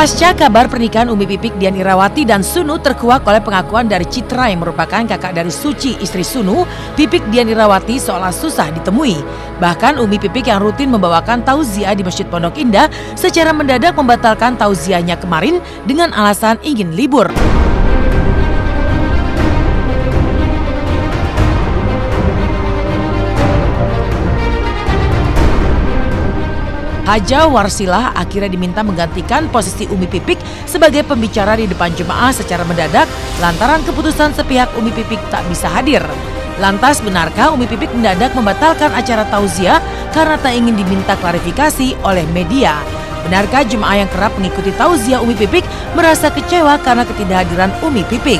Pasca kabar pernikahan Umi Pipik Dian Irawati dan Sunu terkuak oleh pengakuan dari Citra yang merupakan kakak dari Suci istri Sunu, Pipik Dian Irawati seolah susah ditemui. Bahkan Umi Pipik yang rutin membawakan tauziah di Masjid Pondok Indah secara mendadak membatalkan tauziahnya kemarin dengan alasan ingin libur. Haja Warsilah akhirnya diminta menggantikan posisi Umi Pipik sebagai pembicara di depan jemaah secara mendadak lantaran keputusan sepihak Umi Pipik tak bisa hadir. Lantas benarkah Umi Pipik mendadak membatalkan acara tauziah karena tak ingin diminta klarifikasi oleh media? Benarkah jemaah yang kerap mengikuti tauziah Umi Pipik merasa kecewa karena ketidakhadiran Umi Pipik?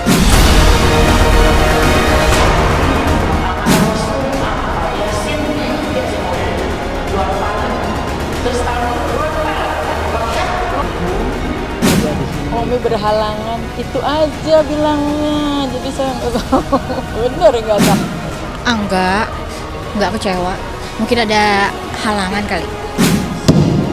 Umi berhalangan, itu aja bilangnya, jadi saya nggak tahu. Bener nggak tahu? Enggak kecewa. Mungkin ada halangan kali.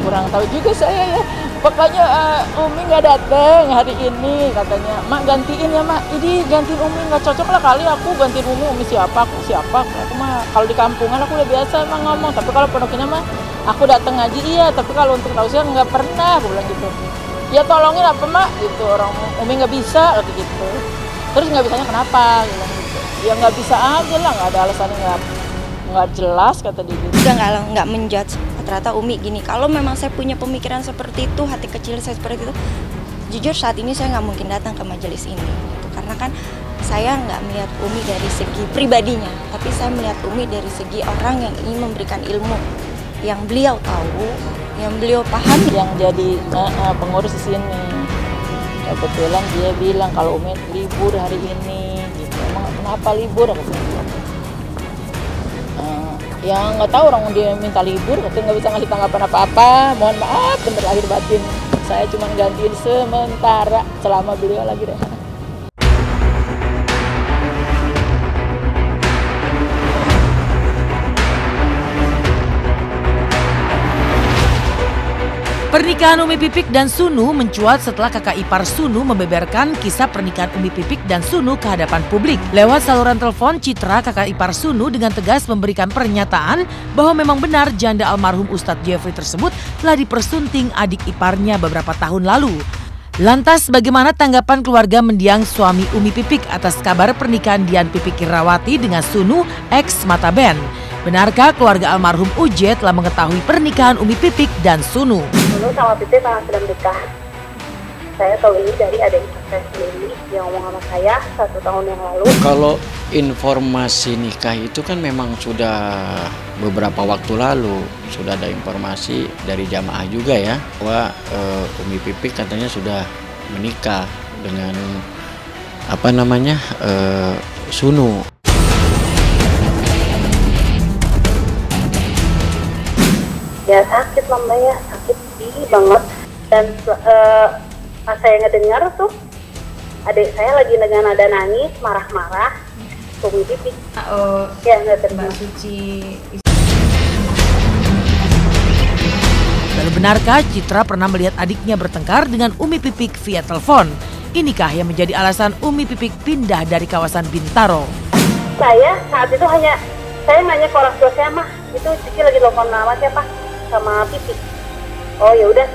Kurang tahu juga saya ya. Pokoknya Umi nggak datang hari ini katanya. Mak gantiin ya mak. Ini gantiin Umi nggak cocok lah kali aku gantiin Umi siapa? Aku mah kalau di kampungan aku udah biasa emang ngomong. Tapi kalau pondoknya mah aku datang ngaji iya. Tapi kalau untuk tausiah nggak pernah, aku bilang gitu. Ya tolongin apa mak gitu, orang Umi nggak bisa gitu. Terus nggak bisanya kenapa bilang gitu. Ya nggak bisa aja lah, nggak ada alasannya, nggak jelas kata dia gitu. Udah nggak menjudge ternyata Umi gini. Kalau memang saya punya pemikiran seperti itu, hati kecil saya seperti itu, jujur saat ini saya nggak mungkin datang ke majelis ini gitu. Karena kan saya nggak melihat Umi dari segi pribadinya, tapi saya melihat Umi dari segi orang yang ingin memberikan ilmu yang beliau tahu, yang beliau paham. Yang jadi pengurus di sini kebetulan dia bilang kalau Umi libur hari ini gitu. Emang kenapa libur? Aku bilang ya nggak tahu, orang dia minta libur katanya nggak bisa ngasih tanggapan apa-apa. Mohon maaf bener lahir batin, saya cuma gantiin sementara selama beliau lagi deh. Pernikahan Umi Pipik dan Sunu mencuat setelah kakak ipar Sunu membeberkan kisah pernikahan Umi Pipik dan Sunu ke hadapan publik. Lewat saluran telepon, Citra, kakak ipar Sunu, dengan tegas memberikan pernyataan bahwa memang benar janda almarhum Ustadz Jeffrey tersebut telah dipersunting adik iparnya beberapa tahun lalu. Lantas bagaimana tanggapan keluarga mendiang suami Umi Pipik atas kabar pernikahan Dian Pipik Irawati dengan Sunu, ex Mataben? Benarkah keluarga almarhum Uje telah mengetahui pernikahan Umi Pipik dan Sunu? Sunu sama Pipik sudah menikah. Saya tahu ini dari adik saya sendiri yang ngomong sama saya 1 tahun yang lalu. Kalau informasi nikah itu kan memang sudah beberapa waktu lalu. Sudah ada informasi dari jamaah juga ya, bahwa Umi Pipik katanya sudah menikah dengan Sunu. Ya sakit lah Mbak ya, sakit banget. Dan pas saya ngedengar tuh adik saya lagi dengan nada nangis, marah-marah, Umi Pipik. Ya nggak terima. Suci. Lalu benarkah Citra pernah melihat adiknya bertengkar dengan Umi Pipik via telepon? Inikah yang menjadi alasan Umi Pipik pindah dari kawasan Bintaro? Saya saat itu saya nanya ke orang tua saya, mah itu Cici lagi telepon nama siapa? Sama Pipik. Oh ya udah,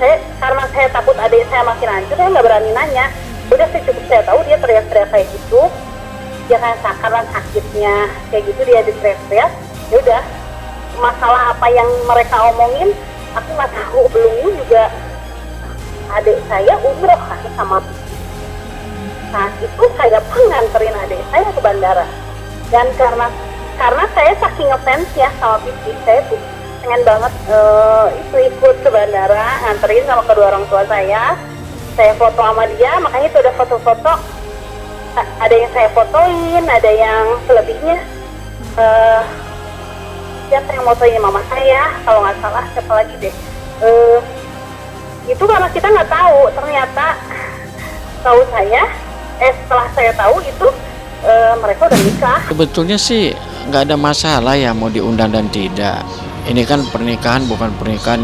karena saya takut adik saya makin hancur, saya nggak berani nanya. Udah saya tahu dia teriak-teriak kayak gitu, dia kayak karena sakitnya kayak gitu dia teriak-teriak. Ya udah, masalah apa yang mereka omongin aku nggak tahu. Belum juga adik saya umroh kan sama Pipik. Saat itu saya pun nganterin adik saya ke bandara. Dan karena saya saking ngefans ya sama Pipik, saya tuh pengen banget ikut ke bandara, nganterin sama kedua orang tua saya foto sama dia. Makanya itu ada foto-foto, ada yang saya fotoin, ada yang selebihnya siapa yang fotonya mama saya kalau nggak salah, siapa lagi deh, itu karena kita nggak tahu. Ternyata setelah saya tahu itu mereka udah nikah. Sebetulnya sih nggak ada masalah ya mau diundang dan tidak. Ini kan pernikahan, bukan pernikahan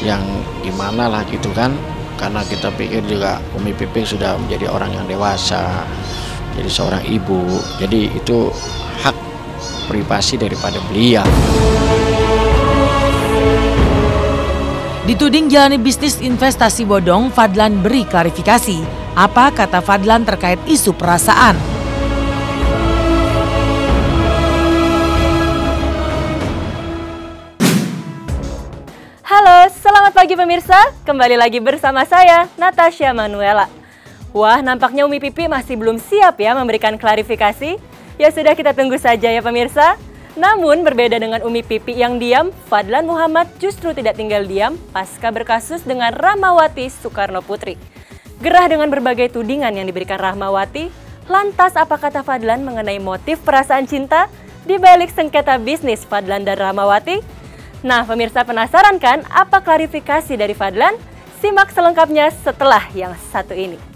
yang gimana lah gitu kan. karena kita pikir juga Umi Pipik sudah menjadi orang yang dewasa, jadi seorang ibu, jadi itu hak privasi daripada beliau. Dituding jalani bisnis investasi bodong, Fadlan beri klarifikasi. Apa kata Fadlan terkait isu perasaan? Halo, selamat pagi pemirsa. Kembali lagi bersama saya, Natasha Manuela. Wah, nampaknya Umi Pipik masih belum siap ya memberikan klarifikasi. Ya sudah, kita tunggu saja ya pemirsa. Namun berbeda dengan Umi Pipik yang diam, Fadlan Muhammad justru tidak tinggal diam pasca berkasus dengan Rahmawati Soekarno Putri. Gerah dengan berbagai tudingan yang diberikan Rahmawati, lantas apa kata Fadlan mengenai motif perasaan cinta di balik sengketa bisnis Fadlan dan Rahmawati? Nah, pemirsa penasaran kan apa klarifikasi dari Fadlan? Simak selengkapnya setelah yang satu ini.